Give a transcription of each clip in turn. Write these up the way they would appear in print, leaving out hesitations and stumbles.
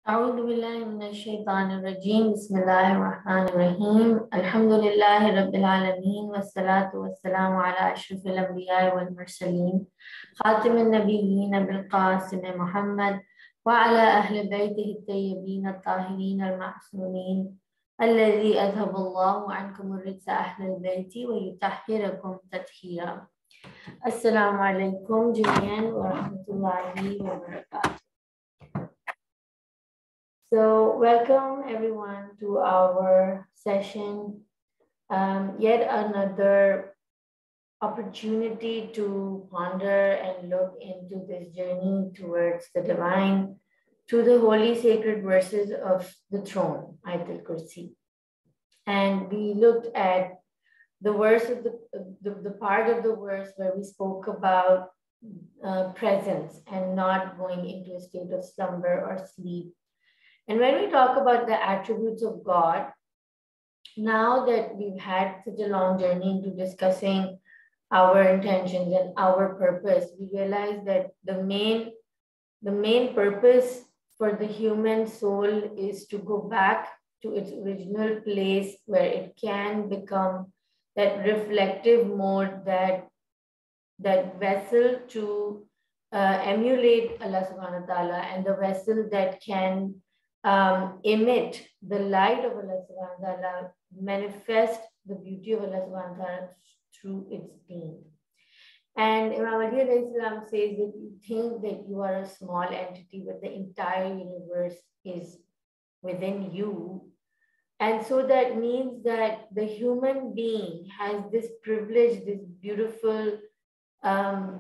أعوذ بالله من الشيطان الرجيم بسم الله الرحمن الرحيم الحمد لله رب العالمين والصلاة والسلام على أشرف الأنبياء والمرسلين خاتم النبيين بالقاسم محمد وعلى أهل بيته الطيبين الطاهرين المعصومين الذي أذهب الله عنكم الرجس أهل البيت ويطهركم تطهيرا. السلام عليكم جميعا ورحمة الله وبركاته. So welcome everyone to our session. Yet another opportunity to ponder and look into this journey towards the divine, to the holy sacred verses of the throne, Ayat Kursi. And we looked at the verse of the part of the verse where we spoke about presence and not going into a state of slumber or sleep. And when we talk about the attributes of God, now that we've had such a long journey into discussing our intentions and our purpose, we realize that the main purpose for the human soul is to go back to its original place where it can become that reflective mode, that vessel to emulate Allah subhanahu wa ta'ala, and the vessel that can emit the light of Allah subhanahu wa ta'ala, manifest the beauty of Allah subhanahu wa ta'ala through its being. And Imam Ali alayhi salam says that you think that you are a small entity, but the entire universe is within you. And so that means that the human being has this privilege, this beautiful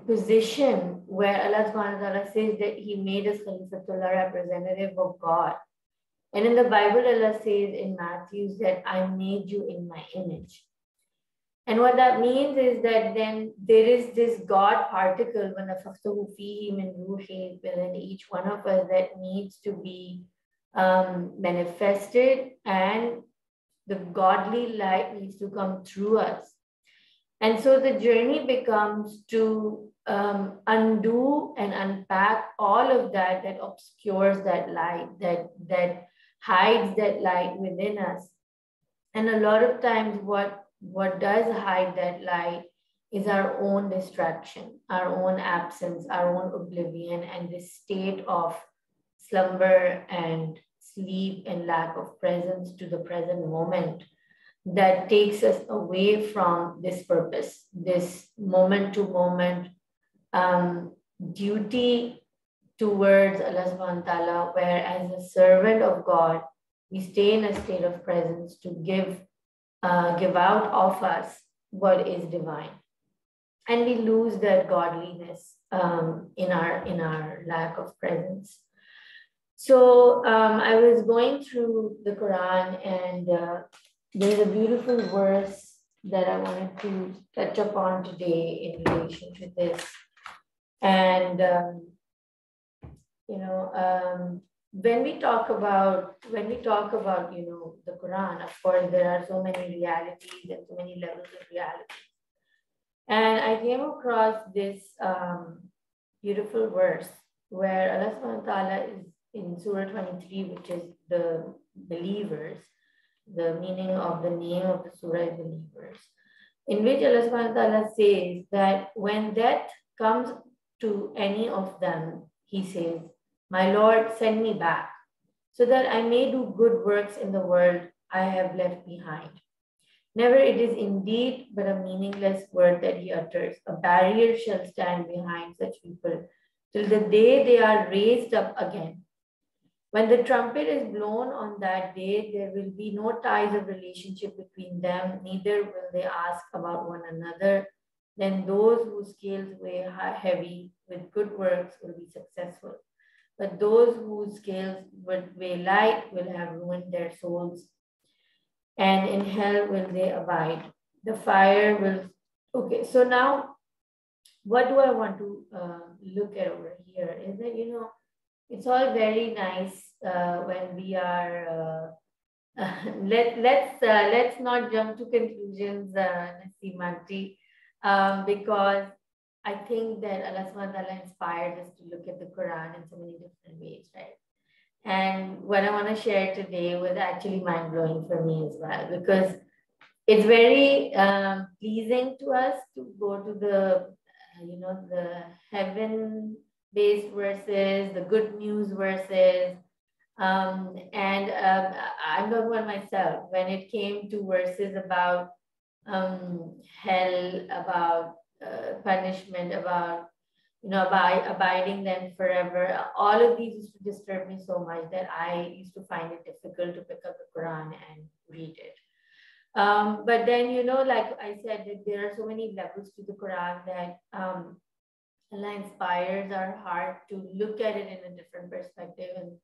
position where Allah subhanahu wa ta'ala says that He made us Khalifatullah, representative of God. And in the Bible, Allah says in Matthew that I made you in my image. And what that means is that then there is this God particle within each one of us that needs to be manifested, and the godly light needs to come through us. And so the journey becomes to undo and unpack all of that obscures that light, that hides that light within us. And a lot of times what does hide that light is our own distraction, our own absence, our own oblivion, and this state of slumber and sleep and lack of presence to the present moment that takes us away from this purpose, this moment to moment duty towards Allah subhanahu wa ta'ala, where as a servant of God, we stay in a state of presence to give out of us what is divine. And we lose that godliness in our lack of presence. So I was going through the Quran, and there's a beautiful verse that I wanted to touch upon today in relation to this. And when we talk about the Quran, of course there are so many realities and so many levels of reality. And I came across this beautiful verse where Allah subhanahu wa ta'ala is in Surah 23, which is the believers. The meaning of the name of the surah is believers, in which Allah subhanahu wa ta'ala says that when death comes to any of them, He says, my Lord, send me back so that I may do good works in the world I have left behind. Never it is indeed but a meaningless word that He utters. A barrier shall stand behind such people till the day they are raised up again. When the trumpet is blown on that day, there will be no ties of relationship between them, neither will they ask about one another. Then those whose scales weigh heavy with good works will be successful. But those whose scales weigh light will have ruined their souls, and in hell will they abide. The fire will... Okay, so now what do I want to look at over here is that, it's all very nice when we are... let's not jump to conclusions, Nasimanti, because I think that Allah subhanahu wa ta'ala inspired us to look at the Quran in so many different ways, right? And what I want to share today was actually mind-blowing for me as well, because it's very pleasing to us to go to the heaven-based verses, the good news verses. And I'm talking about myself. When it came to verses about hell, about punishment, about abiding then forever. All of these used to disturb me so much that I used to find it difficult to pick up the Quran and read it. But then, like I said, that there are so many levels to the Quran that Allah inspires our heart to look at it in a different perspective. And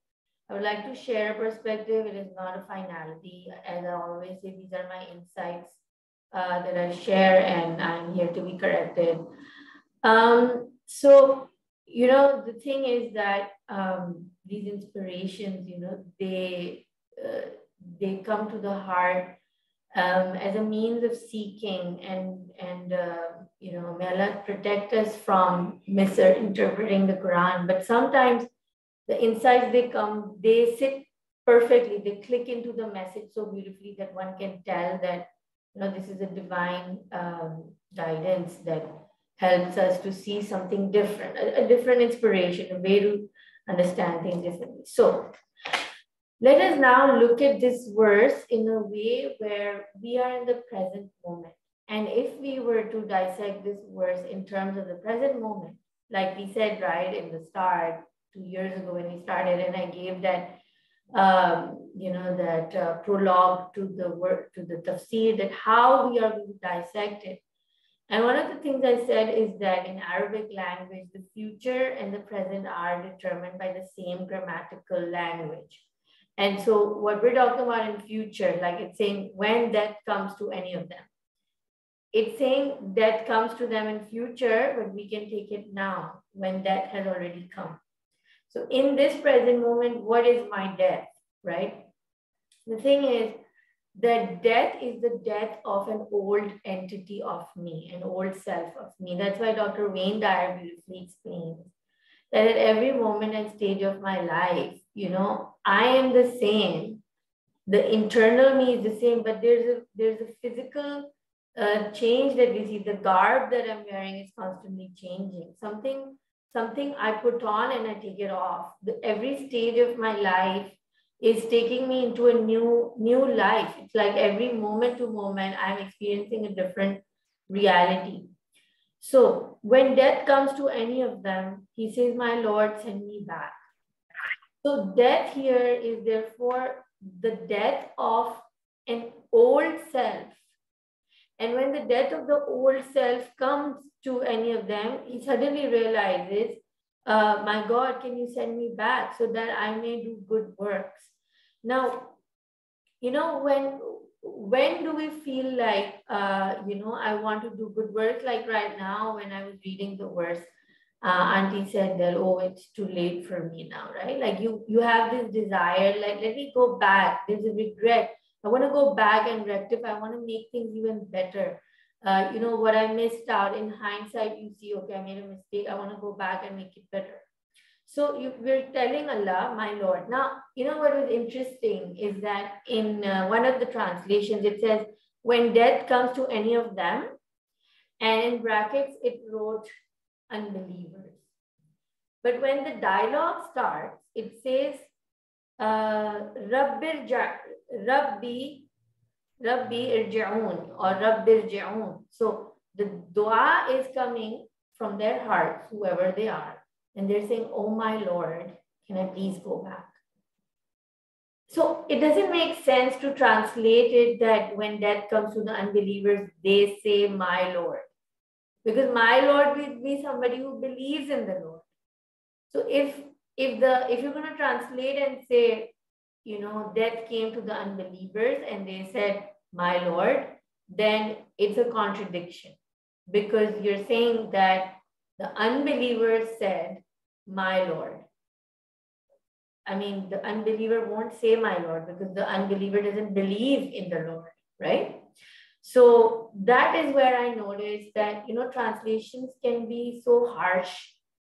I would like to share a perspective. It is not a finality. As I always say, these are my insights that I share, and I'm here to be corrected. So, the thing is that these inspirations, they come to the heart as a means of seeking, and may Allah protect us from misinterpreting the Quran. But sometimes the insights they sit perfectly, they click into the message so beautifully that one can tell that this is a divine guidance that helps us to see something different, a different inspiration, a way to understand things differently. So let us now look at this verse in a way where we are in the present moment. And if we were to dissect this verse in terms of the present moment, like we said right in the start, 2 years ago when we started, and I gave that prologue to the word, to the tafsir, that how we are going to dissect it. And one of the things I said is that in Arabic language, the future and the present are determined by the same grammatical language. And so what we're talking about in future, like it's saying when death comes to any of them. It's saying death comes to them in future, but we can take it now when death has already come. So in this present moment, what is my death, right? The thing is that death is the death of an old entity of me, an old self of me. That's why Dr. Wayne Dyer beautifully explains that at every moment and stage of my life, I am the same. The internal me is the same, but there's a physical change that we see. The garb that I'm wearing is constantly changing. Something I put on and I take it off. Every stage of my life is taking me into a new life. It's like every moment to moment, I'm experiencing a different reality. So when death comes to any of them, he says, my Lord, send me back. So death here is therefore the death of an old self. And when the death of the old self comes to any of them, he suddenly realizes, my God, can you send me back so that I may do good works? Now, when do we feel like, I want to do good work? Like right now, when I was reading the verse, Auntie said that, oh, it's too late for me now, right? Like you have this desire, like, let me go back. There's a regret. I want to go back and rectify. I want to make things even better. What I missed out in hindsight, you see, okay, I made a mistake. I want to go back and make it better. So we're telling Allah, my Lord. Now, what was interesting is that in one of the translations, it says, when death comes to any of them, and in brackets, it wrote unbelievers. But when the dialogue starts, it says, Rabbi irji'un or Rabbi irji'un. So the dua is coming from their hearts, whoever they are. And they're saying, oh my Lord, can I please go back? So it doesn't make sense to translate it that when death comes to the unbelievers, they say, my Lord. Because my Lord will be somebody who believes in the Lord. So if you're going to translate and say, death came to the unbelievers and they said, my Lord, then it's a contradiction. Because you're saying that the unbelievers said, my Lord. I mean, the unbeliever won't say my Lord because the unbeliever doesn't believe in the Lord, right? So that is where I noticed that, translations can be so harsh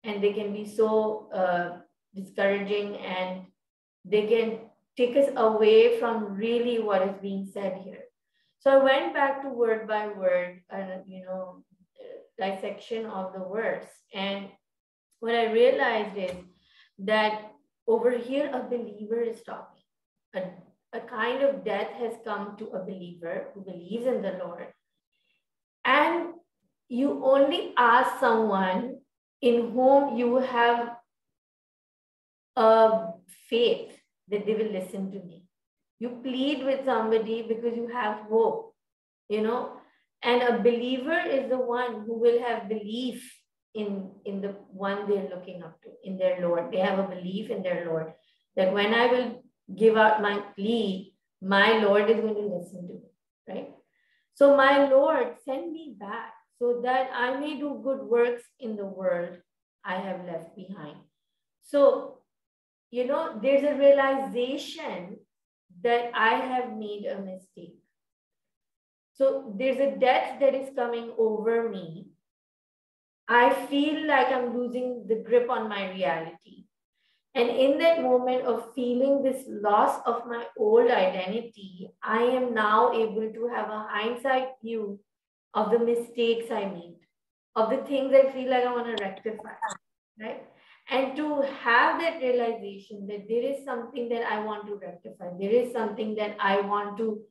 and they can be so discouraging, and they can take us away from really what is being said here. So I went back to word by word and, dissection of the verse. And what I realized is that over here, a believer is talking. A kind of death has come to a believer who believes in the Lord. And you only ask someone in whom you have a faith that they will listen to me. You plead with somebody because you have hope, and a believer is the one who will have belief in the one they're looking up to, in their Lord. They have a belief in their Lord that when I will give out my plea, my Lord is going to listen to me, right? So my Lord, send me back so that I may do good works in the world I have left behind. So, there's a realization that I have made a mistake. So there's a death that is coming over me. I feel like I'm losing the grip on my reality. And in that moment of feeling this loss of my old identity, I am now able to have a hindsight view of the mistakes I made, of the things I feel like I want to rectify, right? And to have that realization that there is something that I want to rectify, there is something that I want to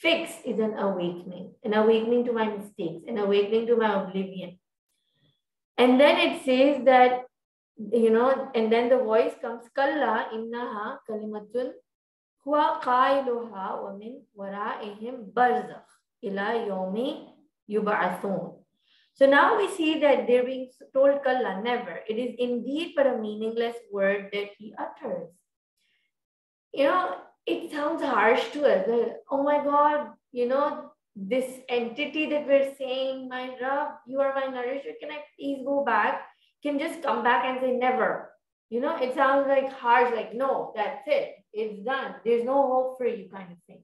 fix, is an awakening to my mistakes, an awakening to my oblivion. And then it says that, and then the voice comes, Kalla innaha kalimatun huwa qailuha wa min wara'ihim barzakh ila yawmi yub'athun. So now we see that they're being told Kalla, never. It is indeed but a meaningless word that he utters. It sounds harsh to us. Like, oh my God, this entity that we're saying, my Rabb, you are my nourisher, can I please go back? Can just come back and say never. It sounds like harsh, like, no, that's it. It's done. There's no hope for you kind of thing.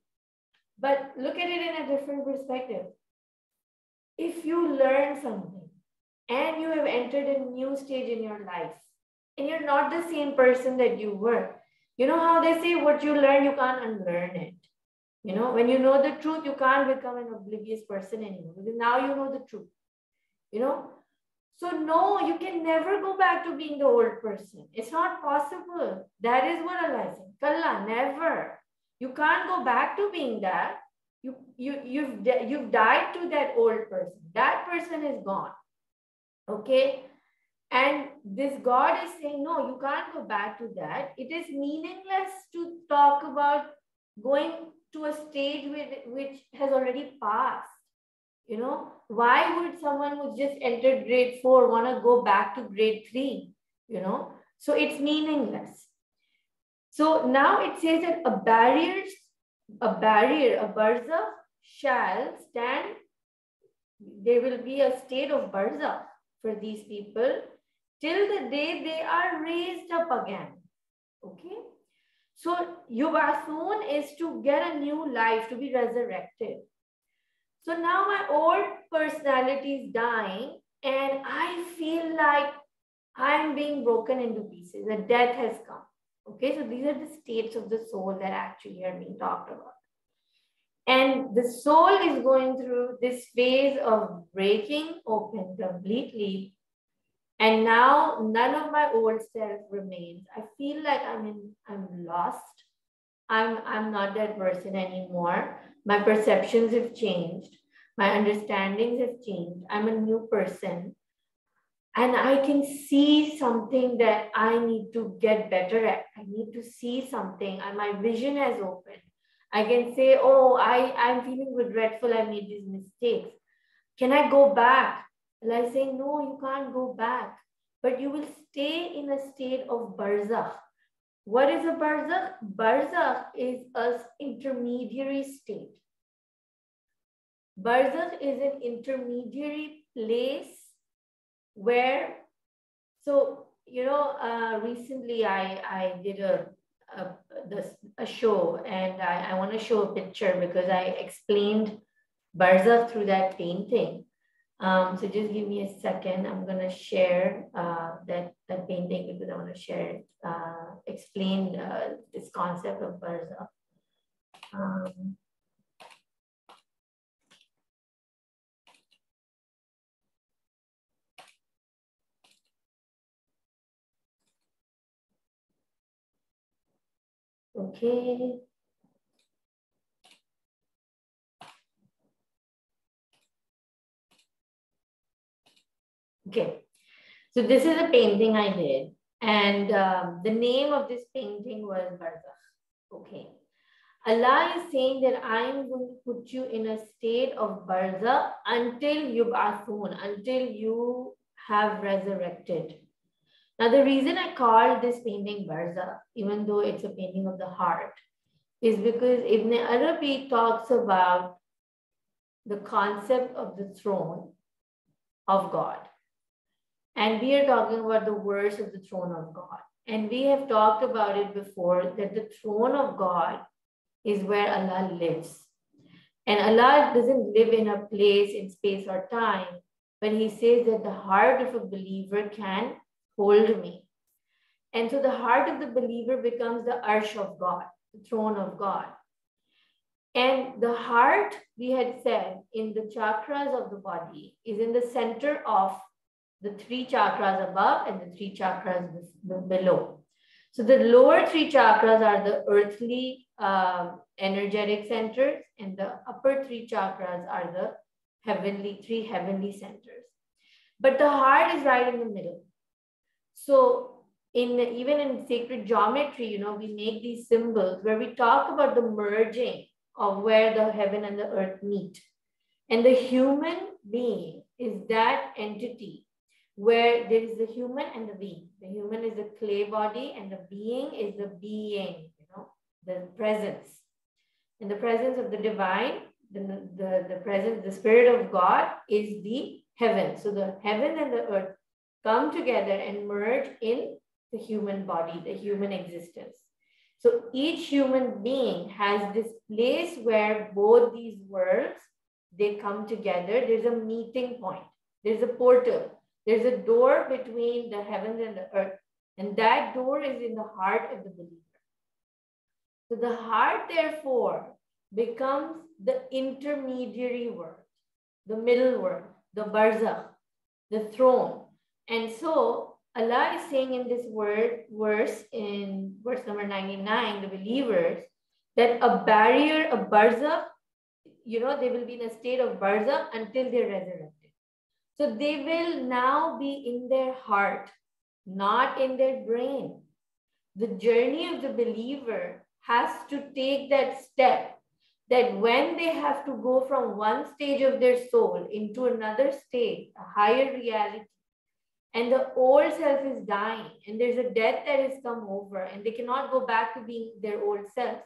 But look at it in a different perspective. If you learn something and you have entered a new stage in your life and you're not the same person that you were, you know how they say what you learn, you can't unlearn it. When you know the truth, you can't become an oblivious person anymore because now you know the truth. So no, you can never go back to being the old person. It's not possible. That is what Allah said. Kalla, never. You can't go back to being that. You've died to that old person. That person is gone. Okay? And this God is saying, no, you can't go back to that. It is meaningless to talk about going to a stage which has already passed. Why would someone who's just entered grade 4 want to go back to grade 3? So it's meaningless. So now it says that a barzakh shall stand. There will be a state of barzakh for these people till the day they are raised up again. Okay. So yub'athun is to get a new life, to be resurrected. So now my old personality is dying and I feel like I'm being broken into pieces. The death has come. Okay, so these are the states of the soul that actually are being talked about. And the soul is going through this phase of breaking open completely. And now none of my old self remains. I feel like I'm lost. I'm not that person anymore. My perceptions have changed. My understandings have changed. I'm a new person. And I can see something that I need to get better at. I need to see something and my vision has opened. I can say, oh, I'm feeling regretful. I made these mistakes. Can I go back? And I say, no, you can't go back. But you will stay in a state of barzakh. What is a barzakh? Barzakh is an intermediary state. Barzakh is an intermediary place where, so, recently I did a show and I want to show a picture because I explained Barzakh through that painting. So just give me a second. I'm going to share that painting because I want to share it, explain this concept of Barzakh. Okay. Okay. So this is a painting I did. And the name of this painting was Barzakh. Okay. Allah is saying that I am going to put you in a state of Barzakh until yub'athun, until you have resurrected. Now, the reason I called this painting Barzakh, even though it's a painting of the heart, is because Ibn Arabi talks about the concept of the throne of God. And we are talking about the verse of the throne of God. And we have talked about it before, that the throne of God is where Allah lives. And Allah doesn't live in a place in space or time, but He says that the heart of a believer can hold me. And so the heart of the believer becomes the arsh of God, the throne of God. And the heart, we had said, in the chakras of the body is in the center of the 3 chakras above and the 3 chakras below. So the lower 3 chakras are the earthly energetic centers, and the upper 3 chakras are the heavenly, 3 heavenly centers. But the heart is right in the middle. So even in sacred geometry, we make these symbols where we talk about the merging of where the heaven and the earth meet. And the human being is that entity where there is the human and the being. The human is the clay body and the being is the being, the presence. And the presence of the divine, the presence, the spirit of God is the heaven. So the heaven and the earth come together and merge in the human body, the human existence. So each human being has this place where both these worlds, they come together. There's a meeting point. There's a portal. There's a door between the heavens and the earth. And that door is in the heart of the believer. So the heart, therefore, becomes the intermediary world, the middle world, the Barzakh, the throne. And so Allah is saying in this verse, in verse number 99, the believers, that a barrier, a Barzakh, they will be in a state of Barzakh until they're resurrected. So they will now be in their heart, not in their brain. The journey of the believer has to take that step, that when they have to go from one stage of their soul into another stage, a higher reality, and the old self is dying, and there's a death that has come over, and they cannot go back to being their old selves.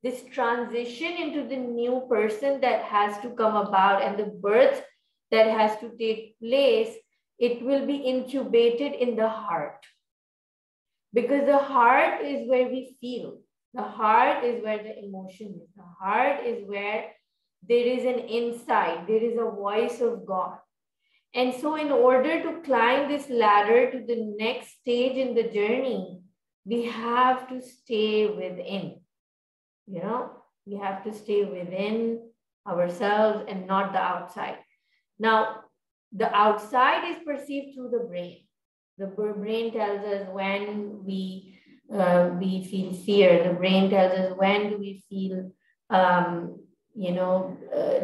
This transition into the new person that has to come about and the birth that has to take place, it will be incubated in the heart. Because the heart is where we feel. The heart is where the emotion is. The heart is where there is an insight. There is a voice of God. And so in order to climb this ladder to the next stage in the journey, we have to stay within. We have to stay within ourselves and not the outside. Now, the outside is perceived through the brain. The brain tells us when we feel fear. The brain tells us when do we feel,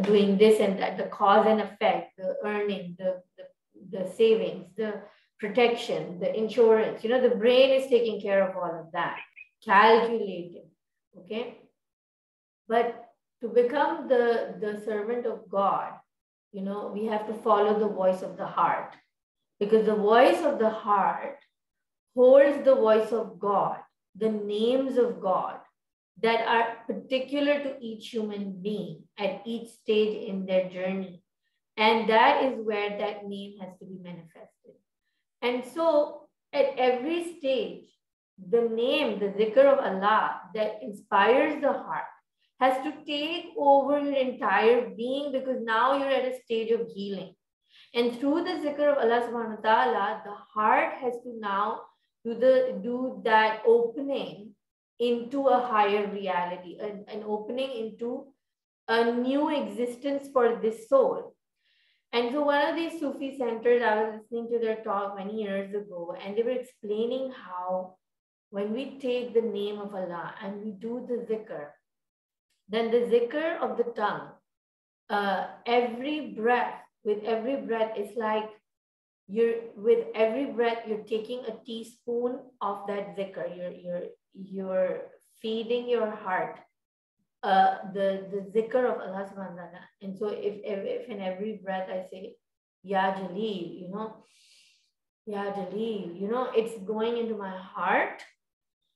doing this and that, the cause and effect, the earning, the savings, the protection, the insurance. The brain is taking care of all of that, calculating, okay? But to become the servant of God, we have to follow the voice of the heart, because the voice of the heart holds the voice of God, the names of God that are particular to each human being at each stage in their journey. And that is where that name has to be manifested. And so at every stage, the name, the zikr of Allah that inspires the heart has to take over your entire being, because now you're at a stage of healing. And through the zikr of Allah subhanahu wa ta'ala, the heart has to now do that opening into a higher reality, an opening into a new existence for this soul. And so one of these Sufi centers, I was listening to their talk many years ago, and they were explaining how when we take the name of Allah and we do the zikr, then the zikr of the tongue, every breath, with every breath, it's like with every breath, you're taking a teaspoon of that zikr. You're feeding your heart the zikr of Allah subhanahu wa ta'ala. And so if in every breath I say, Ya Jaleel, Ya Jaleel, it's going into my heart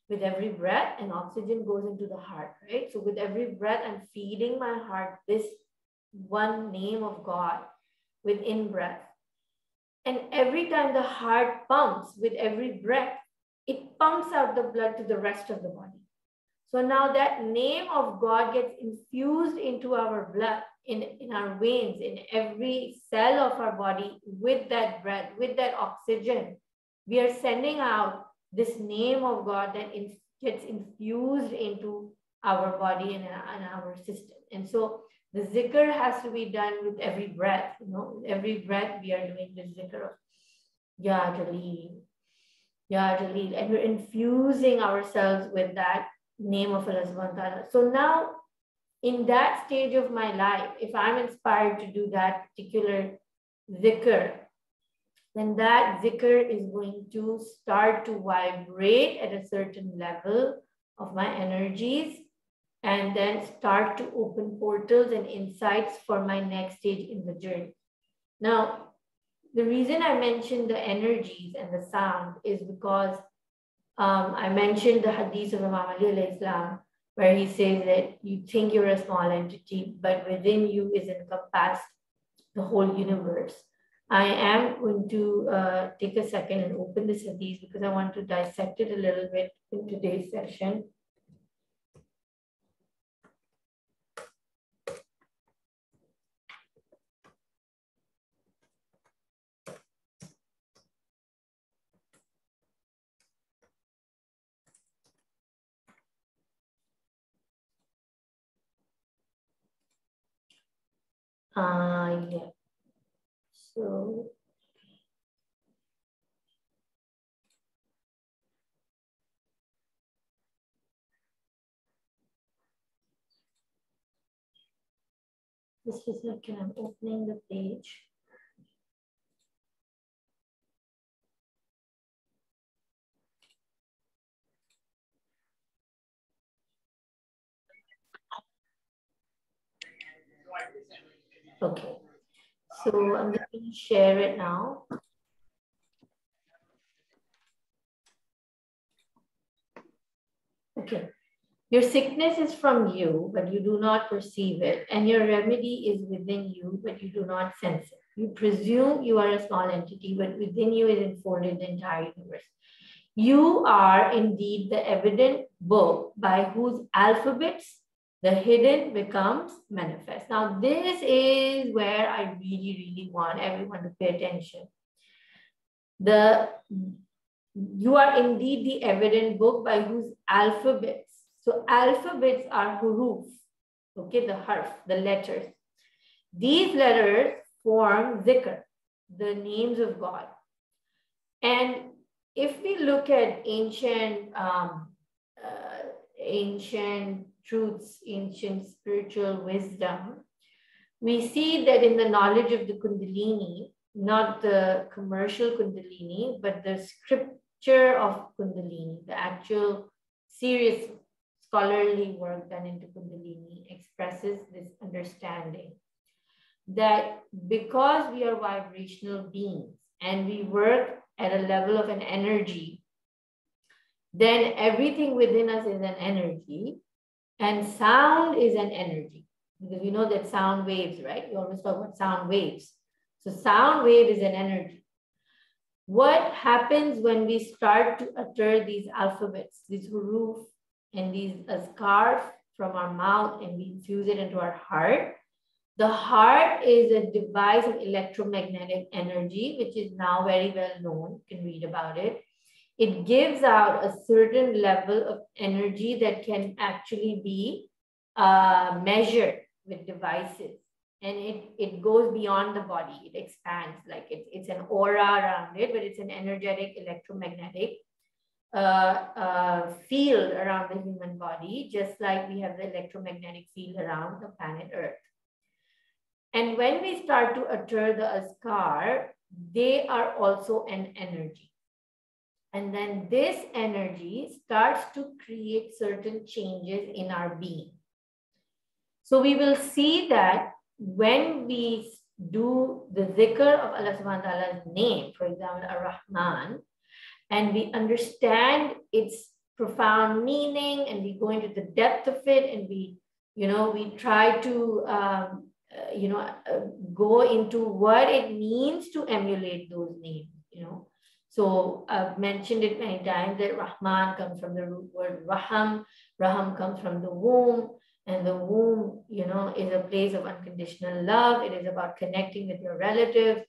with every breath, and oxygen goes into the heart, right? So with every breath, I'm feeding my heart this one name of God with in-breath. And every time the heart pumps with every breath, it pumps out the blood to the rest of the body. So now that name of God gets infused into our blood, in our veins, in every cell of our body with that breath, with that oxygen. We are sending out this name of God that gets infused into our body and our system. And so the zikr has to be done with every breath. Every breath we are doing the zikr of Ya Jaleel, Ya Jaleel. And we're infusing ourselves with that name of Allah subhanahu wa ta'ala. So now in that stage of my life, if I'm inspired to do that particular zikr, then that zikr is going to start to vibrate at a certain level of my energies and then start to open portals and insights for my next stage in the journey. Now, the reason I mentioned the energies and the sound is because I mentioned the hadith of Imam Ali alayhi salam, where he says that you think you're a small entity, but within you is encompassed the whole universe. I am going to take a second and open this hadith because I want to dissect it a little bit in today's session. Yeah. So just a second, I'm opening the page. Okay, so I'm going to share it now. Okay. Your sickness is from you, but you do not perceive it. And your remedy is within you, but you do not sense it. You presume you are a small entity, but within you is enfolded the entire universe. You are indeed the evident book by whose alphabets the hidden becomes manifest. Now, this is where I really, really want everyone to pay attention. You are indeed the evident book by whose alphabets. So alphabets are huruf, okay, the harf, the letters. These letters form zikr, the names of God. And if we look at ancient truths, ancient spiritual wisdom, we see that in the knowledge of the Kundalini, not the commercial Kundalini, but the scripture of Kundalini, the actual serious scholarly work done into Kundalini expresses this understanding that because we are vibrational beings and we work at a level of an energy, then everything within us is an energy, and sound is an energy. Because we know that sound waves, right? We always talk about sound waves. So sound wave is an energy. What happens when we start to utter these alphabets, these huruf, and these scarf from our mouth, and we infuse it into our heart? The heart is a device of electromagnetic energy, which is now very well known. You can read about it. it gives out a certain level of energy that can actually be measured with devices. And it goes beyond the body, it expands, like it's an aura around it, but it's an energetic electromagnetic field around the human body, just like we have the electromagnetic field around the planet Earth. And when we start to utter the askar, they are also an energy. And then this energy starts to create certain changes in our being. So we will see that when we do the dhikr of Allah subhanahu wa ta'ala's name, for example, Ar-Rahman, and we understand its profound meaning and we go into the depth of it and we try to, go into what it means to emulate those names, So I've mentioned it many times that Rahman comes from the root word Raham. Raham comes from the womb. And the womb, is a place of unconditional love. It is about connecting with your relatives.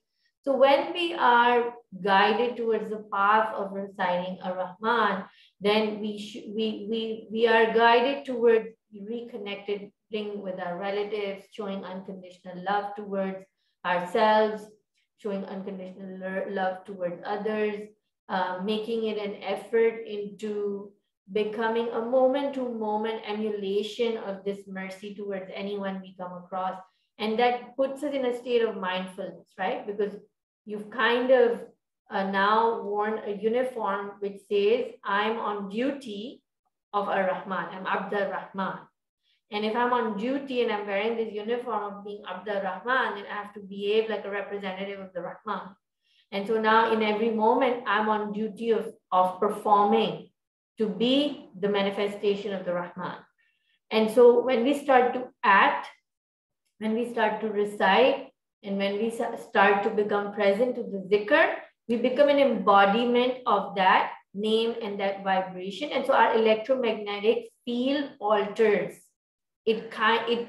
So when we are guided towards the path of reciting Ar-Rahman, then we are guided towards reconnecting with our relatives, showing unconditional love towards ourselves, showing unconditional love towards others, making it an effort into becoming a moment-to-moment emulation of this mercy towards anyone we come across. And that puts us in a state of mindfulness, right? Because you've kind of now worn a uniform which says, I'm on duty of Ar-Rahman, I'm Abdul Rahman. And if I'm on duty and I'm wearing this uniform of being Abdul Rahman, then I have to behave like a representative of the Rahman. And so now in every moment, I'm on duty of performing to be the manifestation of the Rahman. And so when we start to act, when we start to recite, and when we start to become present to the zikr, we become an embodiment of that name and that vibration. And so our electromagnetic field alters. It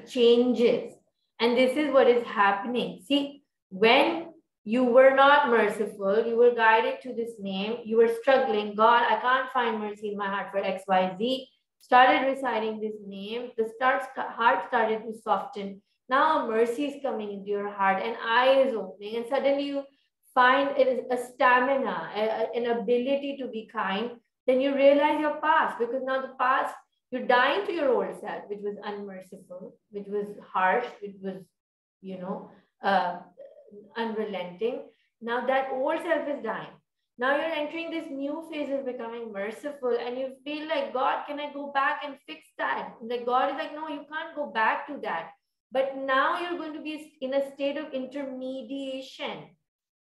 changes. And this is what is happening. See, when you were not merciful, you were guided to this name, you were struggling, God, I can't find mercy in my heart for XYZ, started reciting this name, the heart started to soften. Now mercy is coming into your heart and eye is opening, and suddenly you find it is a stamina, an ability to be kind. Then you realize your past, because now the past, you're dying to your old self, which was unmerciful, which was harsh, which was, unrelenting. Now that old self is dying. Now you're entering this new phase of becoming merciful, and you feel like, God, can I go back and fix that? Like God is like, no, you can't go back to that. But now you're going to be in a state of intermediation,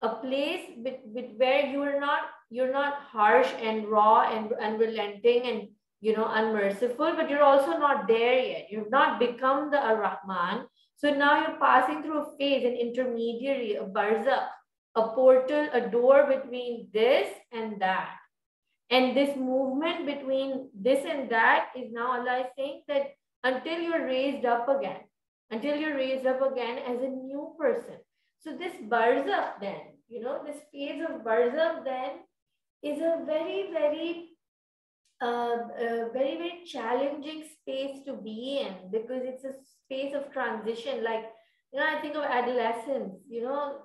a place where you're not harsh and raw and unrelenting and unmerciful, but you're also not there yet. You've not become the Ar-Rahman. So now you're passing through a phase, an intermediary, a Barzakh, a portal, a door between this and that. And this movement between this and that is now Allah is saying that until you're raised up again as a new person. So this Barzakh then, this phase of Barzakh then is a very, very very, very challenging space to be in, because it's a space of transition. Like, I think of adolescents,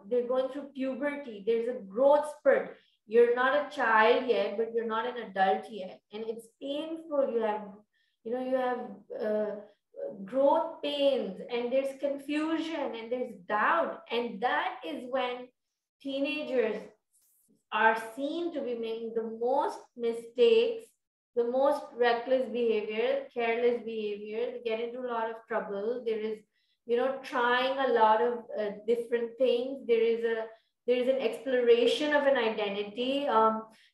they're going through puberty. There's a growth spurt. You're not a child yet, but you're not an adult yet. And it's painful. You have growth pains, and there's confusion, and there's doubt. And that is when teenagers are seen to be making the most mistakes, the most reckless behavior, careless behavior. They get into a lot of trouble. There is, trying a lot of different things. There is an exploration of an identity.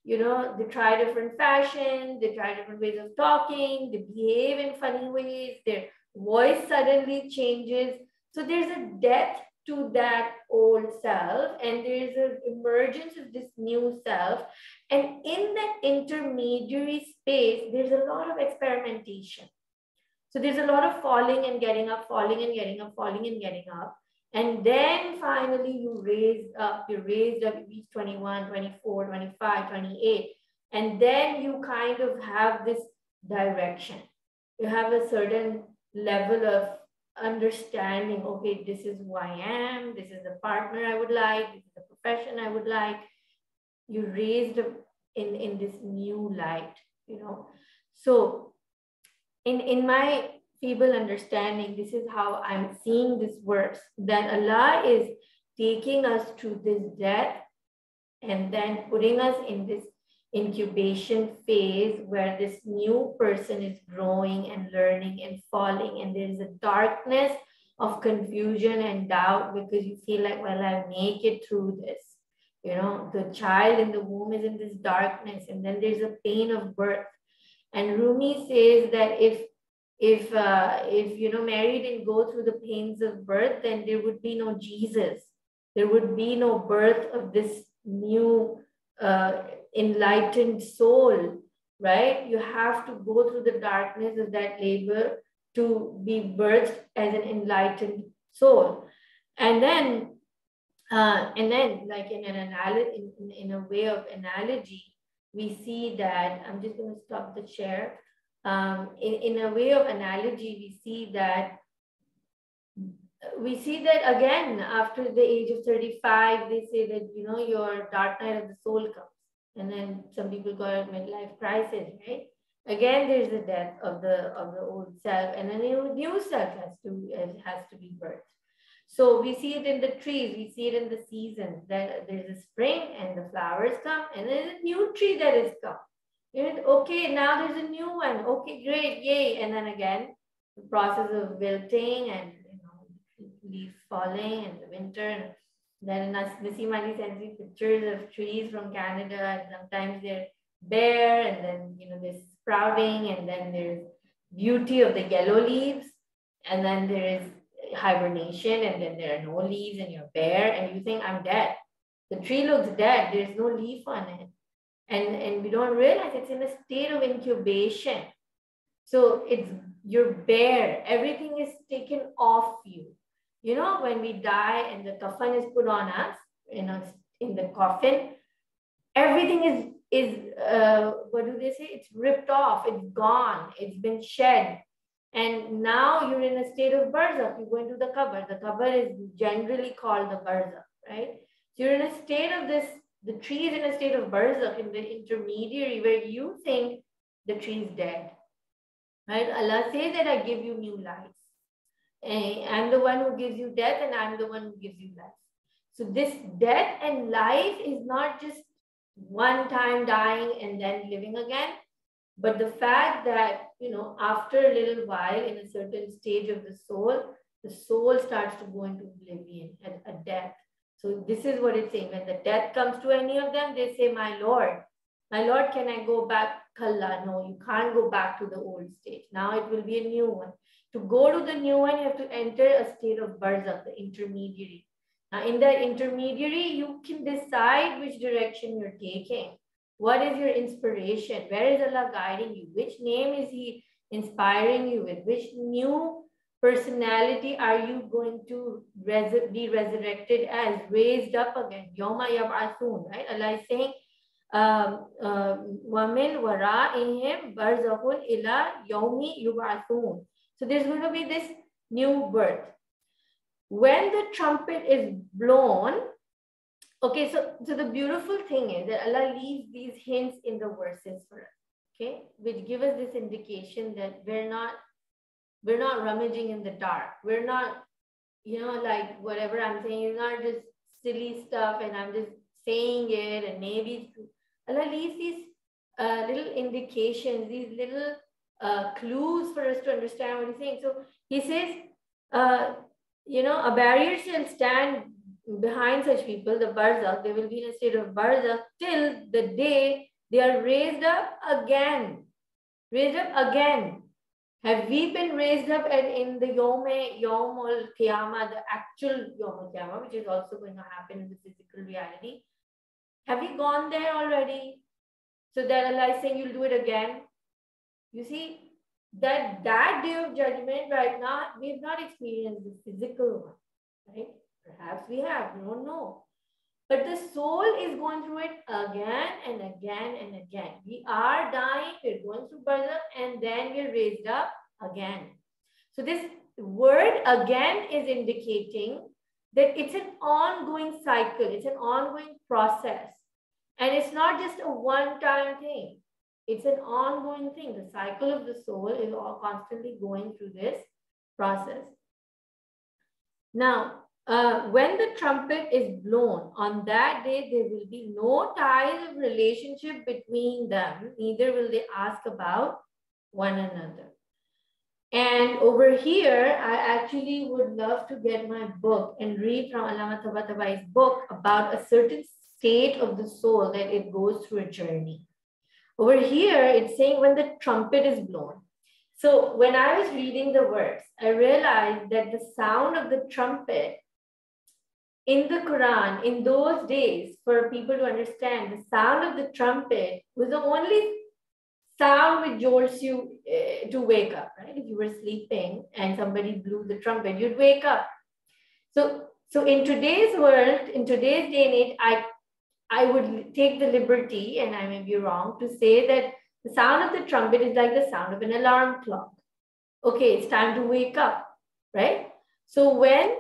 They try different fashions, they try different ways of talking, they behave in funny ways, their voice suddenly changes. So there's a depth to that old self, and there's an emergence of this new self. And in that intermediary space, there's a lot of experimentation. So there's a lot of falling and getting up, falling and getting up, falling and getting up. And then finally you're raised up, you reach 21, 24, 25, 28. And then you kind of have this direction. You have a certain level of understanding. Okay, this is who I am. This is the partner I would like. This is the profession I would like. You raised in this new light, you know. So in my feeble understanding, this is how I'm seeing this works, that Allah is taking us to this death and then putting us in this incubation phase where this new person is growing and learning and falling, and there's a darkness of confusion and doubt because you feel like, well, I'll make it through this. You know, the child in the womb is in this darkness, and then there's a pain of birth. And Rumi says that if you know, Mary didn't go through the pains of birth, then there would be no Jesus. There would be no birth of this new enlightened soul, right? You have to go through the darkness of that labor to be birthed as an enlightened soul. And then like in an analogy, in a way of analogy, we see that, I'm just going to stop the share. In a way of analogy, we see that again, after the age of 35, they say that, you know, your dark night of the soul comes. And then some people call it midlife crisis, right? Again, there's the death of the old self, and a new self has to be birthed. So we see it in the trees, we see it in the seasons, that there's a spring and the flowers come, and there's a new tree that has come. And okay, now there's a new one. Okay, great, yay. And then again, the process of wilting and, you know, leaves falling in the winter. And then Nassim Ali sends me pictures of trees from Canada, and sometimes they're bare, and then, you know, they're sprouting, and then there's beauty of the yellow leaves, and then there is hibernation, and then there are no leaves and you're bare and you think, I'm dead. The tree looks dead, there's no leaf on it. And we don't realize it's in a state of incubation. So you're bare, everything is taken off you. You know, when we die and the coffin is put on us, you know, in the coffin, everything is what do they say? It's ripped off, it's gone, it's been shed. And now you're in a state of Barzakh. You go into the cover. The cover is generally called the Barzakh, right? So you're in a state of this, the tree is in a state of Barzakh, in the intermediary where you think the tree is dead, right? Allah says that I give you new life. I'm the one who gives you death, and I'm the one who gives you life. So this death and life is not just one time dying and then living again. But the fact that, you know, after a little while, in a certain stage of the soul starts to go into oblivion at a death. So this is what it's saying. When the death comes to any of them, they say, my Lord, can I go back? Kalla, no, you can't go back to the old stage. Now it will be a new one. To go to the new one, you have to enter a state of Barzakh, the intermediary. Now in the intermediary, you can decide which direction you're taking. What is your inspiration? Where is Allah guiding you? Which name is He inspiring you with? Which new personality are you going to be resurrected as, raised up again? Yawma yab'athun, right? Allah is saying, وَمِنْ وَرَائِهِمْ بَرْزَخٌ إِلَى يَوْمِ يُبْعَثُونَ. So there's going to be this new birth. When the trumpet is blown, okay, so the beautiful thing is that Allah leaves these hints in the verses for us, okay, which give us this indication that we're not rummaging in the dark. We're not, you know, like whatever I'm saying is not just silly stuff and I'm just saying it and maybe it's true. Allah leaves these little indications, these little clues for us to understand what He's saying. So He says, you know, a barrier shall stand behind such people, the Barzakh. They will be in a state of Barzakh till the day they are raised up again. Raised up again. Have we been raised up in the Yom al Qiyamah, the actual Yom al Qiyamah, which is also going to happen in the physical reality? Have we gone there already? So that Allah is saying you'll do it again. You see, that day of judgment right now, we've not experienced the physical one, right? Perhaps we have, we don't know. But the soul is going through it again and again and again. We are dying, we're going through Barzakh, and then we're raised up again. So this word again is indicating that it's an ongoing cycle, it's an ongoing process. And it's not just a one-time thing. It's an ongoing thing. The cycle of the soul is all constantly going through this process. Now, when the trumpet is blown, on that day, there will be no ties of relationship between them. Neither will they ask about one another. And over here, I actually would love to get my book and read from Allama Tabatabai's book about a certain state of the soul that it goes through a journey. Over here, it's saying when the trumpet is blown. So when I was reading the verse, I realized that the sound of the trumpet in the Quran, in those days, for people to understand, the sound of the trumpet was the only sound which jolts you to wake up, right? If you were sleeping and somebody blew the trumpet, you'd wake up. So in today's world, in today's day and age, I would take the liberty, and I may be wrong, to say that the sound of the trumpet is like the sound of an alarm clock. Okay, it's time to wake up, right? So when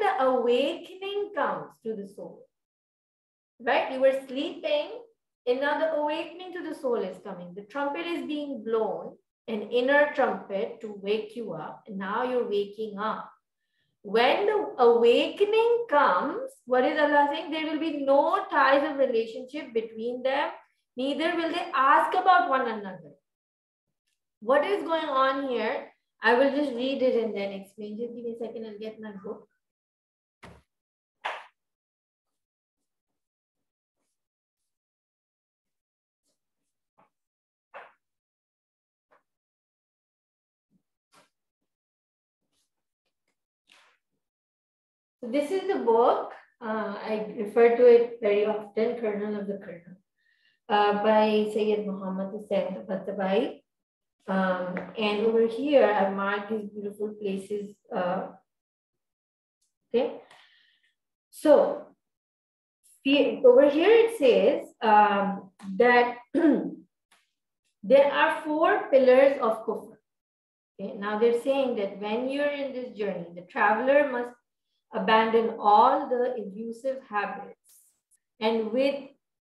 the awakening comes to the soul, right? You were sleeping, and now the awakening to the soul is coming. The trumpet is being blown, an inner trumpet to wake you up, and now you're waking up. When the awakening comes, what is Allah saying? There will be no ties of relationship between them. Neither will they ask about one another. What is going on here? I will just read it and then explain. Just give me a second and get my book. So this is the book. I refer to it very often, Kernel of the Kernel, by Sayyid Muhammad Hussain Tabatabai. And over here, I've marked these beautiful places. Okay. So over here it says that there are 4 pillars of kufr. Okay. Now they're saying that when you're in this journey, the traveler must abandon all the elusive habits and with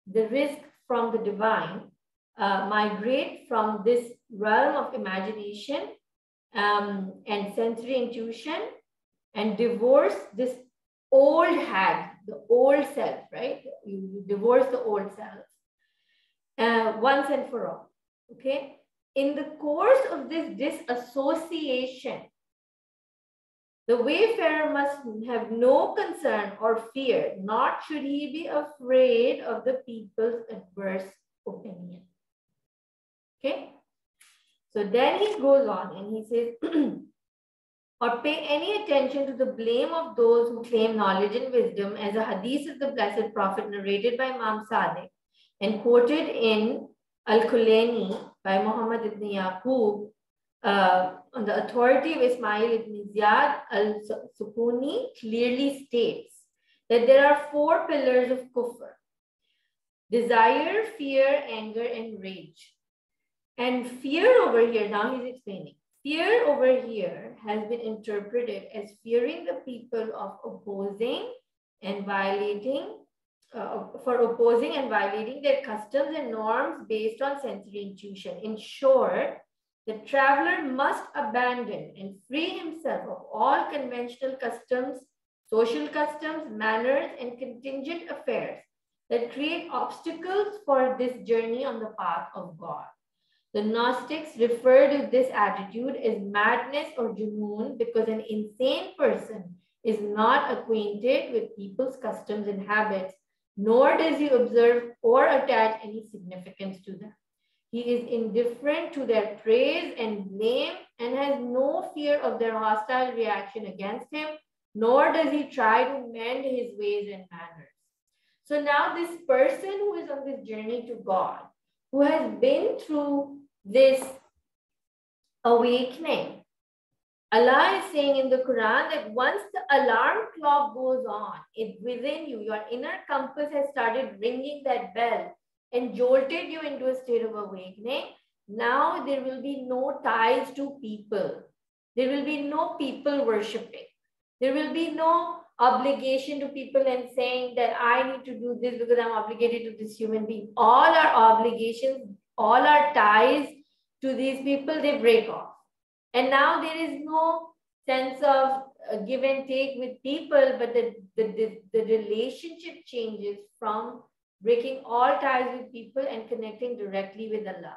the risk from the divine, migrate from this realm of imagination and sensory intuition and divorce this old hag, the old self, right? You divorce the old self once and for all, okay? In the course of this disassociation, the wayfarer must have no concern or fear, nor should he be afraid of the people's adverse opinion. Okay? So then he goes on and he says, or pay any attention to the blame of those who claim knowledge and wisdom, as a hadith of the Blessed Prophet narrated by Imam Sadiq and quoted in Al-Kulaini by Muhammad ibn Yaqub, on the authority of Ismail ibn Ziyad al-Sukuni, clearly states that there are 4 pillars of kufr: desire, fear, anger, and rage. And fear over here, now he's explaining, fear over here has been interpreted as fearing the people of opposing and violating, their customs and norms based on sensory intuition. In short, the traveler must abandon and free himself of all conventional customs, social customs, manners, and contingent affairs that create obstacles for this journey on the path of God. The Gnostics refer to this attitude as madness or junoon because an insane person is not acquainted with people's customs and habits, nor does he observe or attach any significance to them. He is indifferent to their praise and blame and has no fear of their hostile reaction against him, nor does he try to mend his ways and manners. So now this person who is on this journey to God, who has been through this awakening, Allah is saying in the Quran that once the alarm clock goes on, within you, your inner compass has started ringing that bell and jolted you into a state of awakening. Now there will be no ties to people. There will be no people worshipping. There will be no obligation to people and saying that I need to do this because I'm obligated to this human being. All our obligations, all our ties to these people, they break off. And now there is no sense of give and take with people, but the relationship changes from breaking all ties with people and connecting directly with Allah.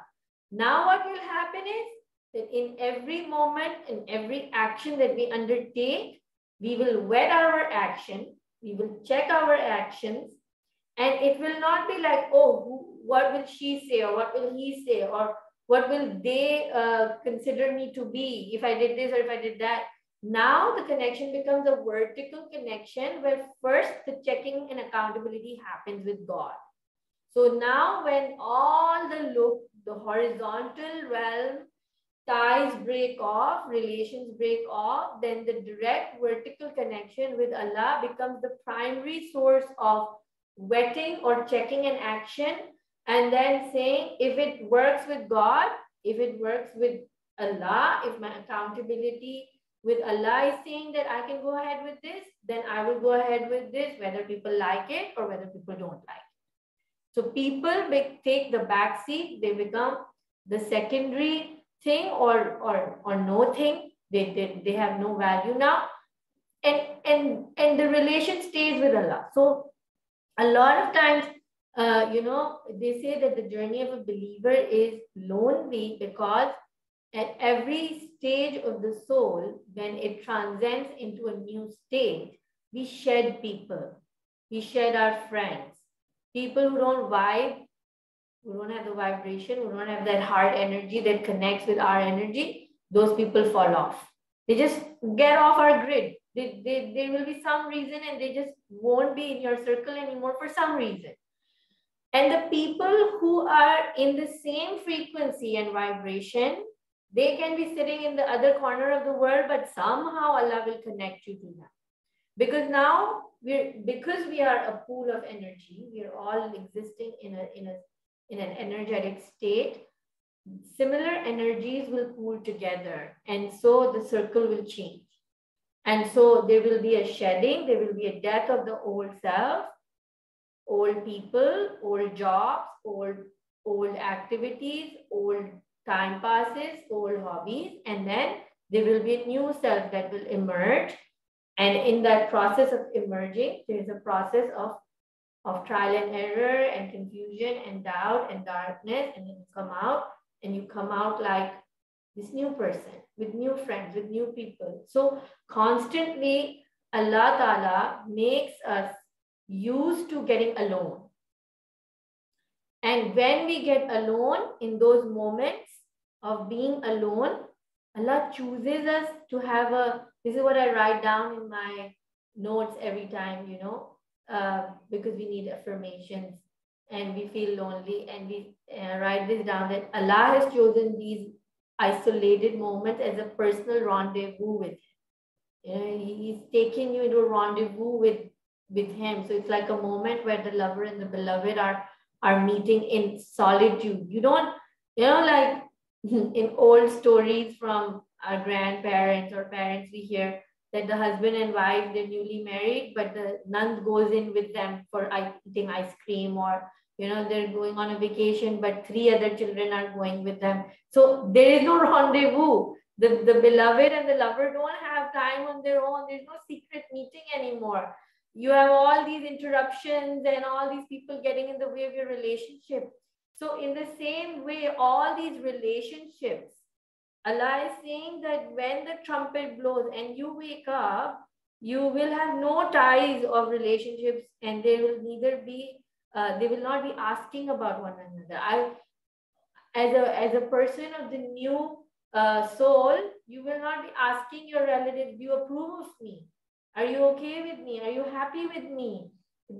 Now what will happen is that in every moment, in every action that we undertake, we will vet our action, we will check our actions, and it will not be like, oh, what will she say, or what will he say, or what will they consider me to be if I did this or if I did that. Now the connection becomes a vertical connection where first the checking and accountability happens with God. So now when all the horizontal realm ties break off, relations break off, then the direct vertical connection with Allah becomes the primary source of vetting or checking an action, and then saying if it works with God, if it works with Allah, if my accountability with Allah is saying that I can go ahead with this, then I will go ahead with this, whether people like it or whether people don't like it. So people take the back seat, they become the secondary thing or no thing. They have no value now. And the relation stays with Allah. So a lot of times, they say that the journey of a believer is lonely because at every stage of the soul, when it transcends into a new state, we shed people. We shed our friends. People who don't vibe, who don't have the vibration, who don't have that heart energy that connects with our energy, those people fall off. They just get off our grid. There will be some reason and they just won't be in your circle anymore for some reason. And the people who are in the same frequency and vibration, they can be sitting in the other corner of the world, but somehow Allah will connect you to them. Because now, because we are a pool of energy, we are all existing in an energetic state, similar energies will pool together. And so the circle will change. And so there will be a shedding, there will be a death of the old self, old people, old jobs, old activities, old time passes, old hobbies, and then there will be a new self that will emerge. And in that process of emerging, there is a process of trial and error and confusion and doubt and darkness, and then you come out like this new person with new friends, with new people. So constantly Allah Ta'ala makes us used to getting alone. And when we get alone in those moments of being alone, Allah chooses us to have this is what I write down in my notes every time, because we need affirmations and we feel lonely, and we write this down that Allah has chosen these isolated moments as a personal rendezvous with Him. He's taking you into a rendezvous with Him. So it's like a moment where the lover and the beloved are meeting in solitude. You don't, like in old stories from our grandparents or parents, we hear that the husband and wife, they're newly married, but the nun goes in with them for eating ice cream, or they're going on a vacation, but 3 other children are going with them. So there is no rendezvous. The beloved and the lover don't have time on their own. There's no secret meeting anymore. You have all these interruptions and all these people getting in the way of your relationship. So in the same way, all these relationships, Allah is saying that when the trumpet blows and you wake up, you will have no ties of relationships, and they will not be asking about one another. As a person of the new soul, you will not be asking your relatives, do you approve of me? Are you okay with me? Are you happy with me?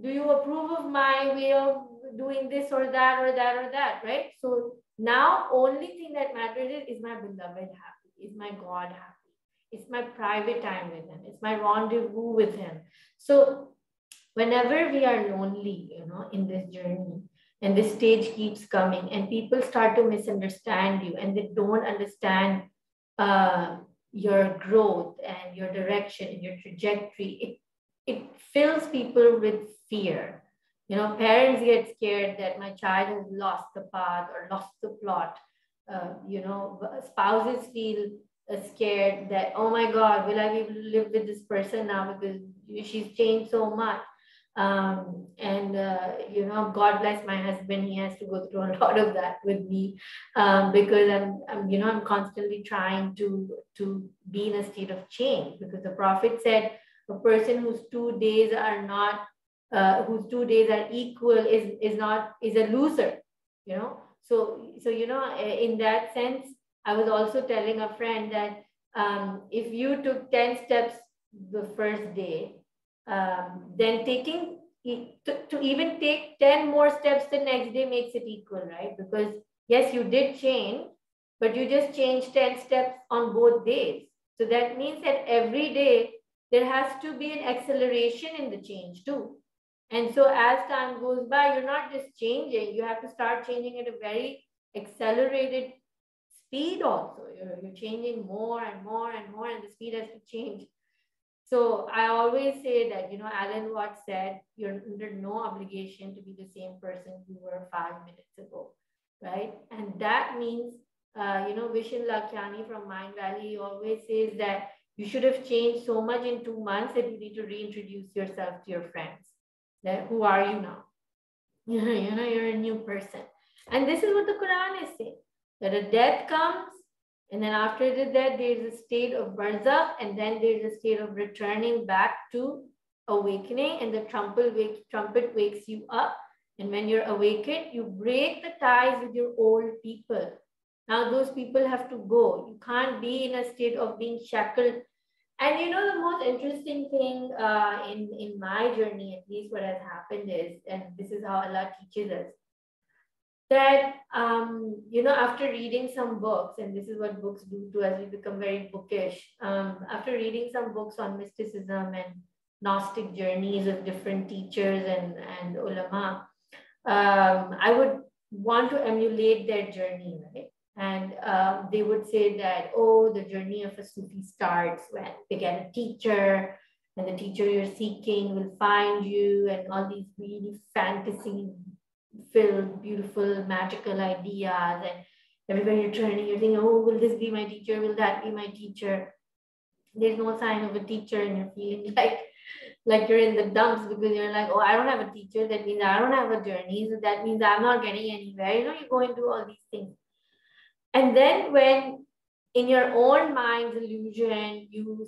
Do you approve of my way of doing this or that or that or that, right? So now only thing that matters is my beloved happy? Is my God happy? It's my private time with him. It's my rendezvous with him. So whenever we are lonely, in this journey, and this stage keeps coming, and people start to misunderstand you, and they don't understand uh, your growth and your direction and your trajectory, it fills people with fear. Parents get scared that my child has lost the path or lost the plot. Spouses feel scared that, oh my God, will I be able to live with this person now because she's changed so much? God bless my husband. He has to go through a lot of that with me, because I'm constantly trying to be in a state of change, because the Prophet said a person whose 2 days are not, whose 2 days are equal is a loser. So in that sense, I was also telling a friend that if you took 10 steps the first day, then to even take 10 more steps the next day makes it equal, right? Because yes, you did change, but you just changed 10 steps on both days. So that means that every day there has to be an acceleration in the change too. And so as time goes by, you're not just changing, you have to start changing at a very accelerated speed also. You're changing more and more and more, and the speed has to change. So I always say that, Alan Watts said, you're under no obligation to be the same person you were 5 minutes ago, right? And that means, Vishen Lakhani from Mind Valley always says that you should have changed so much in 2 months that you need to reintroduce yourself to your friends. That who are you now? You're a new person. And this is what the Quran is saying, that a death comes, and then after the death, there's a state of Barzakh, and then there's a state of returning back to awakening, and the trumpet wakes you up. And when you're awakened, you break the ties with your old people. Now those people have to go. You can't be in a state of being shackled. And the most interesting thing in my journey, at least what has happened is, and this is how Allah teaches us, that after reading some books, and this is what books do to us, we become very bookish. After reading some books on mysticism and Gnostic journeys of different teachers and ulama, I would want to emulate their journey, right? And they would say that, oh, the journey of a Sufi starts when they get a teacher, and the teacher you're seeking will find you, and all these really fantasy filled, beautiful, magical ideas. And everywhere you're turning, you're thinking, oh, will this be my teacher? Will that be my teacher? There's no sign of a teacher, and you're feeling like you're in the dumps, because you're like, oh, I don't have a teacher. That means I don't have a journey. So that means I'm not getting anywhere. You go into all these things. And then when in your own mind's illusion, you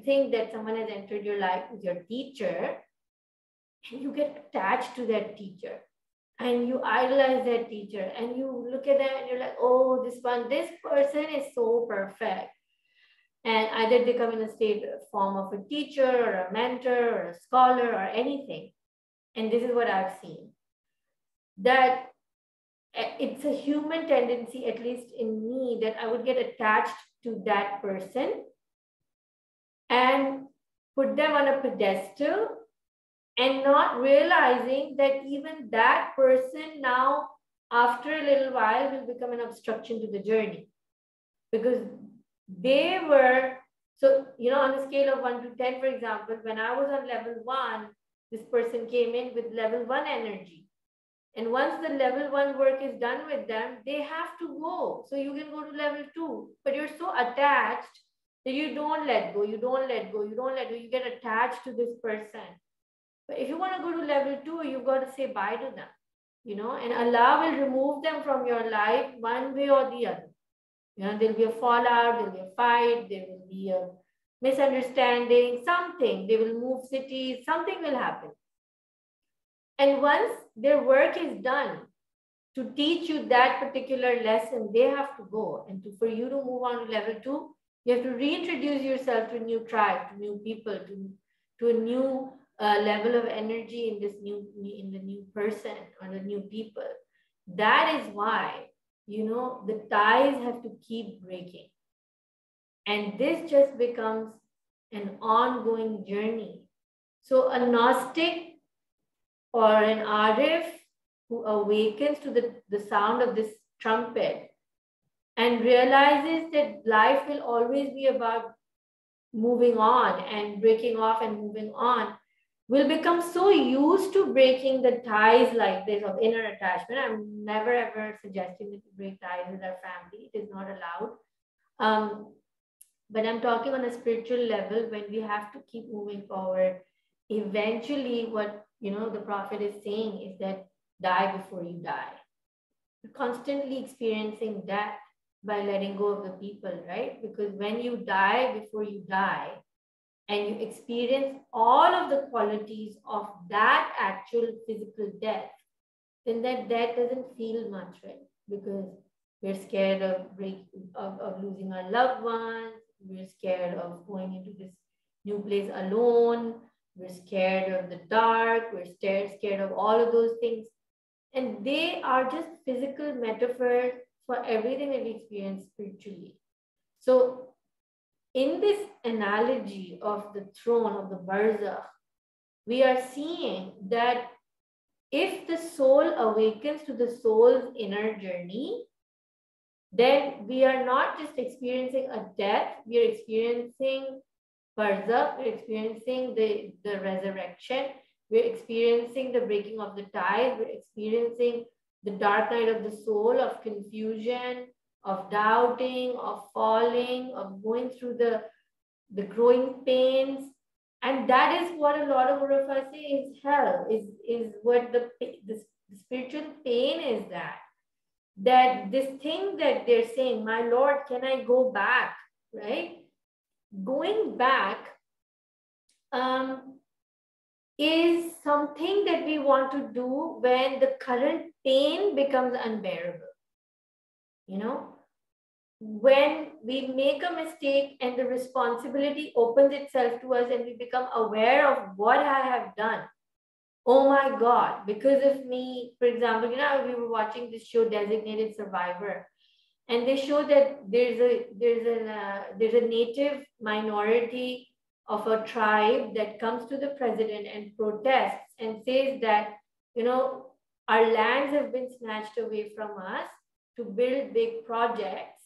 think that someone has entered your life as your teacher, and you get attached to that teacher, and you idolize that teacher, and you look at them and you're like, oh, this person is so perfect. And either they come in a state form of a teacher or a mentor or a scholar or anything. And this is what I've seen, that it's a human tendency, at least in me, that I would get attached to that person and put them on a pedestal, and not realizing that even that person now, after a little while, will become an obstruction to the journey. Because they were, so, on a scale of 1 to 10, for example, when I was on level 1, this person came in with level 1 energy. And once the level 1 work is done with them, they have to go. So you can go to level 2, but you're so attached that you don't let go, you get attached to this person. But if you want to go to level 2, you've got to say bye to them, and Allah will remove them from your life one way or the other. There'll be a fallout, there'll be a fight, there will be a misunderstanding, something. They will move cities, something will happen. And once their work is done to teach you that particular lesson, they have to go. And for you to move on to level 2, you have to reintroduce yourself to a new tribe, to new people, to a new level of energy in the new person or the new people. That is why, the ties have to keep breaking. And this just becomes an ongoing journey. So a Gnostic or an Arif who awakens to the sound of this trumpet and realizes that life will always be about moving on and breaking off and moving on, will become so used to breaking the ties like this of inner attachment. I'm never ever suggesting that we break ties with our family. It is not allowed. But I'm talking on a spiritual level when we have to keep moving forward. Eventually, what the Prophet is saying is that die before you die. You're constantly experiencing death by letting go of the people, right? Because when you die before you die, and you experience all of the qualities of that actual physical death, then that death doesn't feel much, right? Because we're scared of losing our loved ones. We're scared of going into this new place alone. We're scared of the dark. We're scared of all of those things. And they are just physical metaphors for everything that we experience spiritually. So in this analogy of the throne of the Barzakh, we are seeing that if the soul awakens to the soul's inner journey, then we are not just experiencing a death, we are experiencing Barzakh, we're experiencing the resurrection, we're experiencing the breaking of the ties, we're experiencing the dark night of the soul, of confusion, of doubting, of falling, of going through the growing pains. And that is what a lot of us say is hell, is what the spiritual pain is, that this thing that they're saying, my Lord, can I go back, right? Going back is something that we want to do when the current pain becomes unbearable. When we make a mistake and the responsibility opens itself to us and we become aware of what I have done. Oh my God, because of me, for example, we were watching this show, Designated Survivor, and they show that there's a native minority of a tribe that comes to the president and protests and says that, our lands have been snatched away from us to build big projects.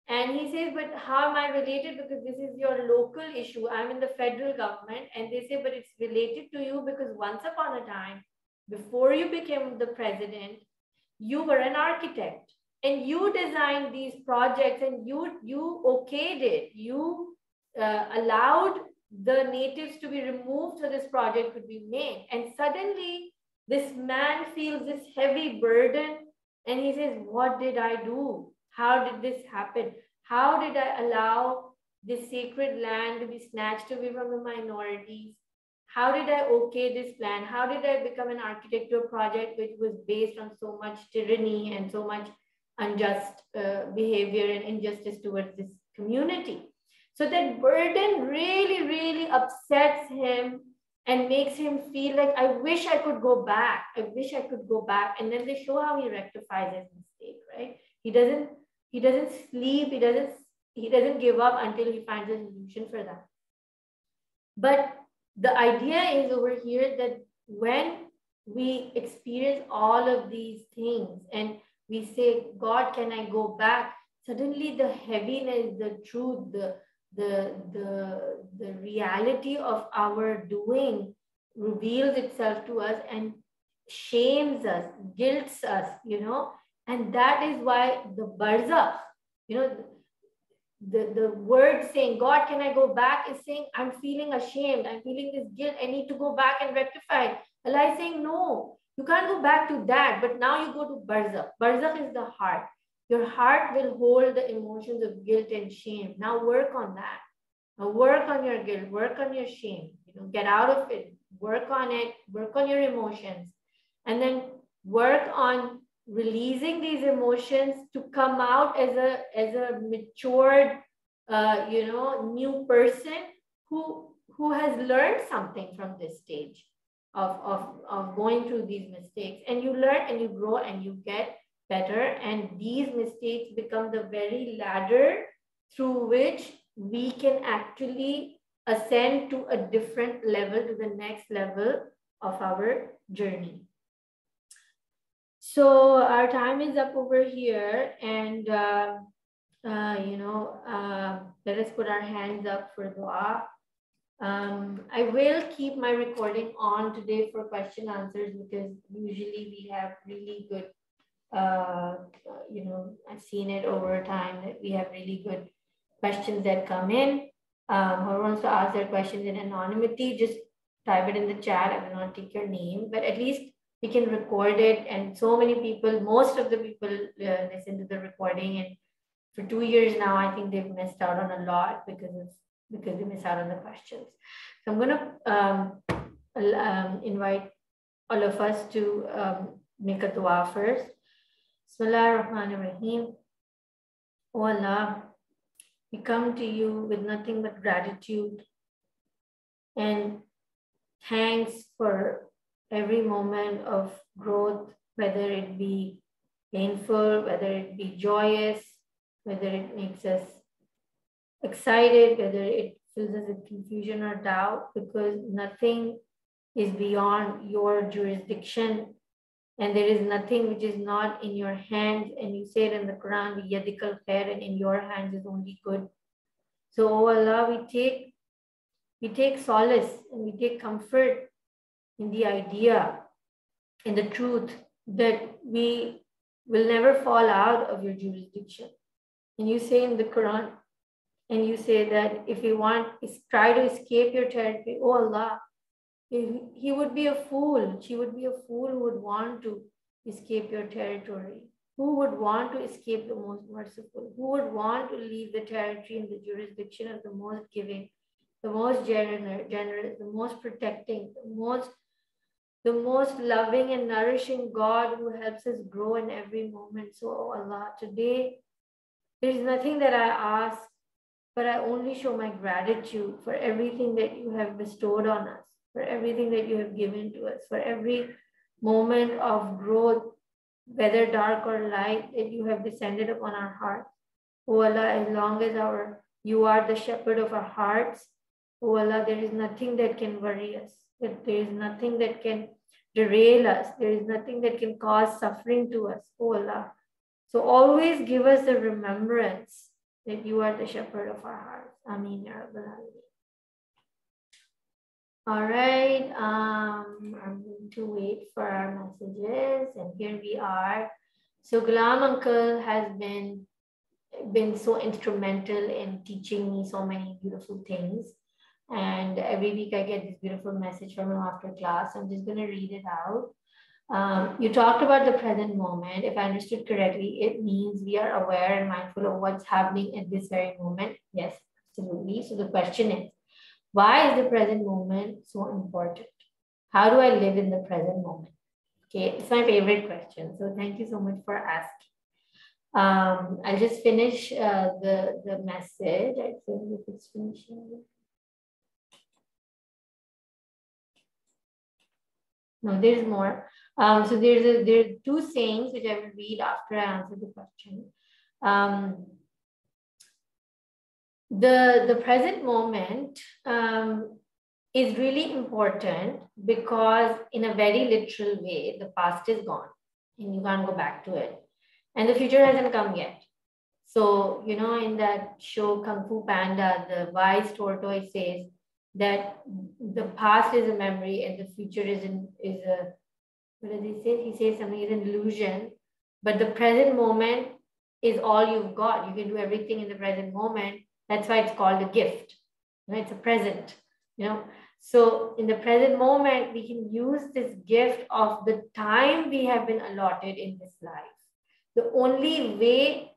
And he says, but how am I related? Because this is your local issue. I'm in the federal government. And they say, but it's related to you because once upon a time, before you became the president, you were an architect and you designed these projects and you okayed it. You allowed the natives to be removed so this project could be made. And suddenly this man feels this heavy burden and he says, what did I do? How did this happen? How did I allow this sacred land to be snatched away from the minorities? How did I okay this plan? How did I become an architect to a project which was based on so much tyranny and so much unjust behavior and injustice towards this community? So that burden really, really upsets him and makes him feel like, I wish I could go back. I wish I could go back. And then they show how he rectifies his mistake, right? He doesn't sleep, he doesn't give up until he finds a solution for that. But the idea is over here that when we experience all of these things and we say, God, can I go back? Suddenly the heaviness, the truth, the reality of our doing reveals itself to us and shames us, guilts us, and that is why the Barzakh, the word saying, God, can I go back, is saying, I'm feeling ashamed. I'm feeling this guilt. I need to go back and rectify. Allah is saying, no, you can't go back to that. But now you go to Barzakh. Barzakh is the heart. Your heart will hold the emotions of guilt and shame. Now work on that. Now work on your guilt. Work on your shame. Get out of it. Work on it. Work on your emotions. And then work on releasing these emotions to come out as a matured, new person who has learned something from this stage of going through these mistakes. And you learn and you grow and you get better. And these mistakes become the very ladder through which we can actually ascend to a different level, to the next level of our journey. So our time is up over here, and let us put our hands up for dua. I will keep my recording on today for question answers, because usually we have really good, I've seen it over time that we have really good questions that come in. Whoever wants to ask their questions in anonymity, just type it in the chat. I will not take your name, but at least we can record it. And so many people, most of the people listen to the recording, and for 2 years now, I think they've missed out on a lot because they miss out on the questions. So I'm going to invite all of us to make a dua first. Bismillah ar-Rahman ar-Rahim. Oh Allah, we come to you with nothing but gratitude and thanks for every moment of growth, whether it be painful, whether it be joyous, whether it makes us excited, whether it fills us with confusion or doubt, because nothing is beyond your jurisdiction, and there is nothing which is not in your hands. And you say it in the Quran, "Biyadikal khair," and in your hands is only good. So, oh Allah, we take solace and we take comfort in the idea, in the truth that we will never fall out of your jurisdiction. And you say in the Quran, and you say that if we try to escape your territory, oh Allah, he would be a fool. She would be a fool who would want to escape your territory. Who would want to escape the most merciful? Who would want to leave the territory and the jurisdiction of the most giving, the most generous, the most protecting, the most loving and nourishing God who helps us grow in every moment. So, oh Allah, today there is nothing that I ask, but I only show my gratitude for everything that you have bestowed on us, for everything that you have given to us, for every moment of growth, whether dark or light, that you have descended upon our hearts. Oh Allah, as long as you are the shepherd of our hearts, oh Allah, there is nothing that can worry us, that there is nothing that can derail us, there is nothing that can cause suffering to us, oh Allah. So always give us the remembrance that you are the shepherd of our hearts. Ameen ya Rabbal Alameen. All right, I'm going to wait for our messages, and here we are. So Ghulam uncle has been so instrumental in teaching me so many beautiful things, and every week I get this beautiful message from him after class. I'm just going to read it out. You talked about the present moment. If I understood correctly, it means we are aware and mindful of what's happening at this very moment. Yes, absolutely. So the question is, why is the present moment so important? How do I live in the present moment? Okay, it's my favorite question. So thank you so much for asking. I'll just finish the message. I think if it's finishing. No, there's more. So there are two sayings which I will read after I answer the question. The present moment is really important because in a very literal way, the past is gone and you can't go back to it. And the future hasn't come yet. So, you know, in that show Kung Fu Panda, the wise tortoise says that the past is a memory and the future is a, what does he say? He says something is an illusion, but the present moment is all you've got. You can do everything in the present moment. That's why it's called a gift. You know, it's a present, you know. So in the present moment, we can use this gift of the time we have been allotted in this life. The only way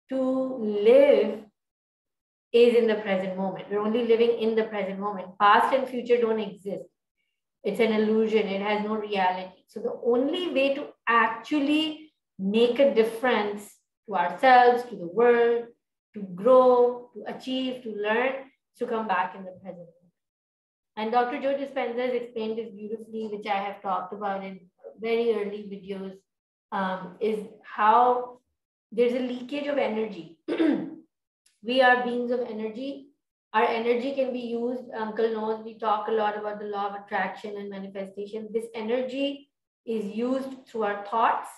to live is in the present moment. We're only living in the present moment. Past and future don't exist. It's an illusion. It has no reality. So the only way to actually make a difference to ourselves, to the world, to grow, to achieve, to learn, is to come back in the present moment. And Dr. Joe Dispenza has explained this beautifully, which I have talked about in very early videos, is how there's a leakage of energy. We are beings of energy. Our energy can be used. Uncle knows we talk a lot about the law of attraction and manifestation. This energy is used through our thoughts.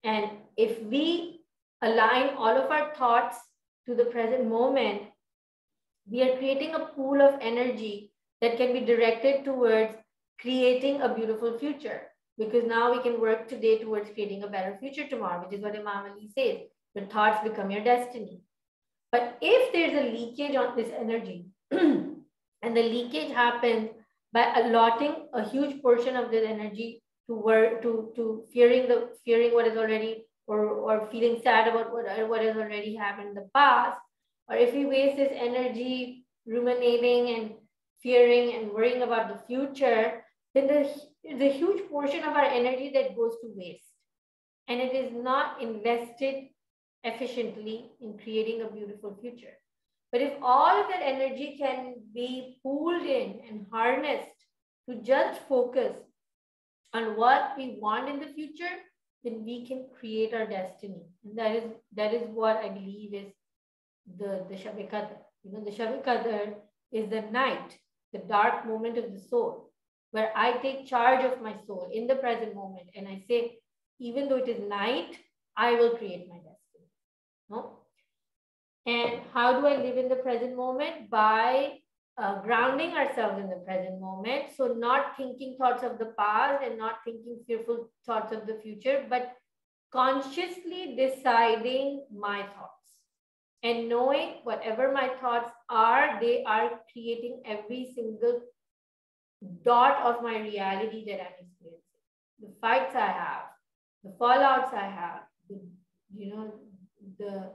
And if we align all of our thoughts to the present moment, we are creating a pool of energy that can be directed towards creating a beautiful future. Because now we can work today towards creating a better future tomorrow, which is what Imam Ali says. Your thoughts become your destiny. But if there's a leakage on this energy, and the leakage happens by allotting a huge portion of this energy to work, to fearing what is already, or feeling sad about what has already happened in the past, or if we waste this energy ruminating and fearing and worrying about the future, then there's a huge portion of our energy that goes to waste, and it is not invested efficiently in creating a beautiful future. But if all of that energy can be pooled in and harnessed to just focus on what we want in the future, then we can create our destiny. And that is what I believe is the Shab-e Qadr. You know, the Shab-e Qadr is the night, the dark moment of the soul, where I take charge of my soul in the present moment. And I say, even though it is night, I will create my destiny. No? And how do I live in the present moment? By grounding ourselves in the present moment. So not thinking thoughts of the past and not thinking fearful thoughts of the future, but consciously deciding my thoughts and knowing whatever my thoughts are, they are creating every single dot of my reality that I'm experiencing. The fights I have, the fallouts I have, the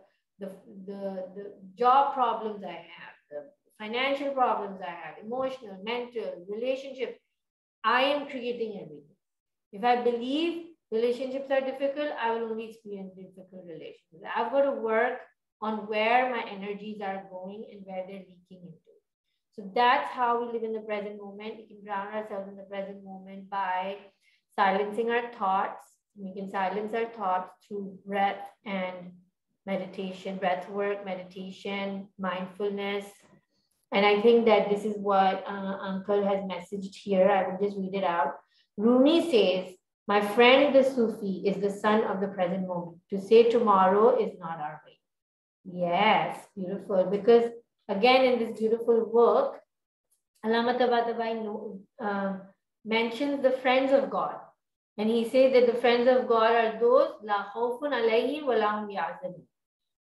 job problems I have, the financial problems I have, emotional, mental, relationship, I am creating everything. If I believe relationships are difficult, I will only experience difficult relationships. I've got to work on where my energies are going and where they're leaking into. So that's how we live in the present moment. We can ground ourselves in the present moment by silencing our thoughts. We can silence our thoughts through breath and meditation, breath work, meditation, mindfulness. And I think that this is what Uncle has messaged here. I will just read it out. Rumi says, my friend the Sufi is the son of the present moment. To say tomorrow is not our way. Yes, beautiful. Because again, in this beautiful work, Allama Tabatabai mentions the friends of God. And he says that the friends of God are those, La khawfun alayhim wa lahum yahzanun.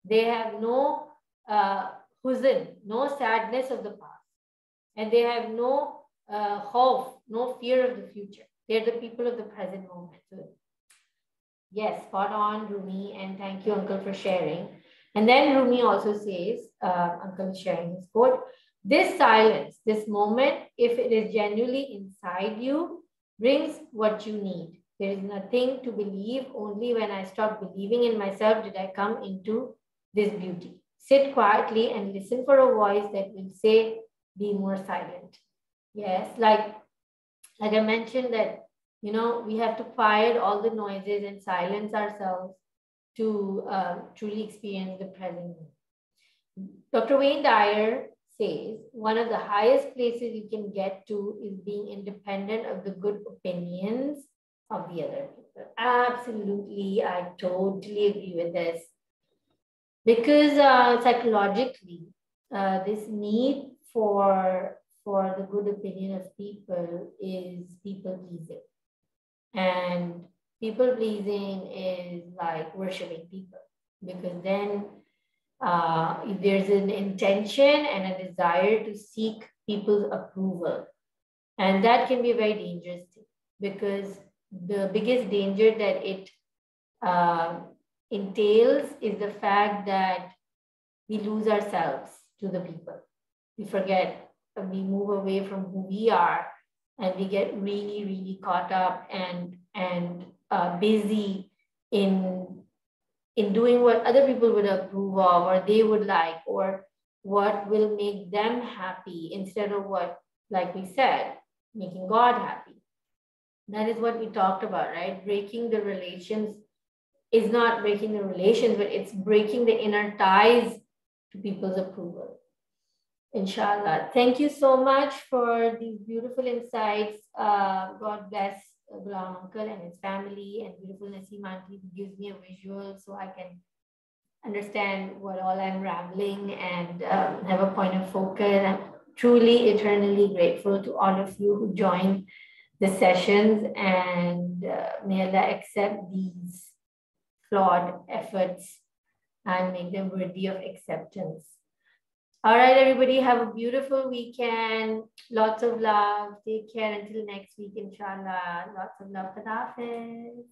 They have no huzn, no sadness of the past. And they have no khawf, no fear of the future. They're the people of the present moment. So, yes, spot on, Rumi. And thank you, Uncle, for sharing. And then Rumi also says, Uncle is sharing his quote, this silence, this moment, if it is genuinely inside you, brings what you need. There is nothing to believe. Only when I stop believing in myself did I come into this beauty. Sit quietly and listen for a voice that will say, be more silent. Yes, like I mentioned that, you know, we have to quiet all the noises and silence ourselves to truly experience the present moment. Dr. Wayne Dyer says, one of the highest places you can get to is being independent of the good opinions of the other people. Absolutely, I totally agree with this. Because psychologically, this need for the good opinion of people is people pleasing. And people pleasing is like worshiping people, because then there's an intention and a desire to seek people's approval. And that can be a very dangerous thing, because the biggest danger that it entails is the fact that we lose ourselves to the people. We forget, we move away from who we are, and we get really, really caught up and busy in doing what other people would approve of, or they would like, or what will make them happy, instead of what, like we said, making God happy. That is what we talked about, right? Breaking the relations is not breaking the relations, but it's breaking the inner ties to people's approval. Inshallah. Thank you so much for these beautiful insights. God bless Ghulam Uncle and his family, and beautiful Naseem Auntie, who gives me a visual so I can understand what all I'm rambling and have a point of focus. I'm truly eternally grateful to all of you who joined the sessions, and may Allah accept these flawed efforts and make them worthy of acceptance. All right, everybody, have a beautiful weekend. Lots of love. Take care until next week, inshallah. Lots of love. Khada Hafiz.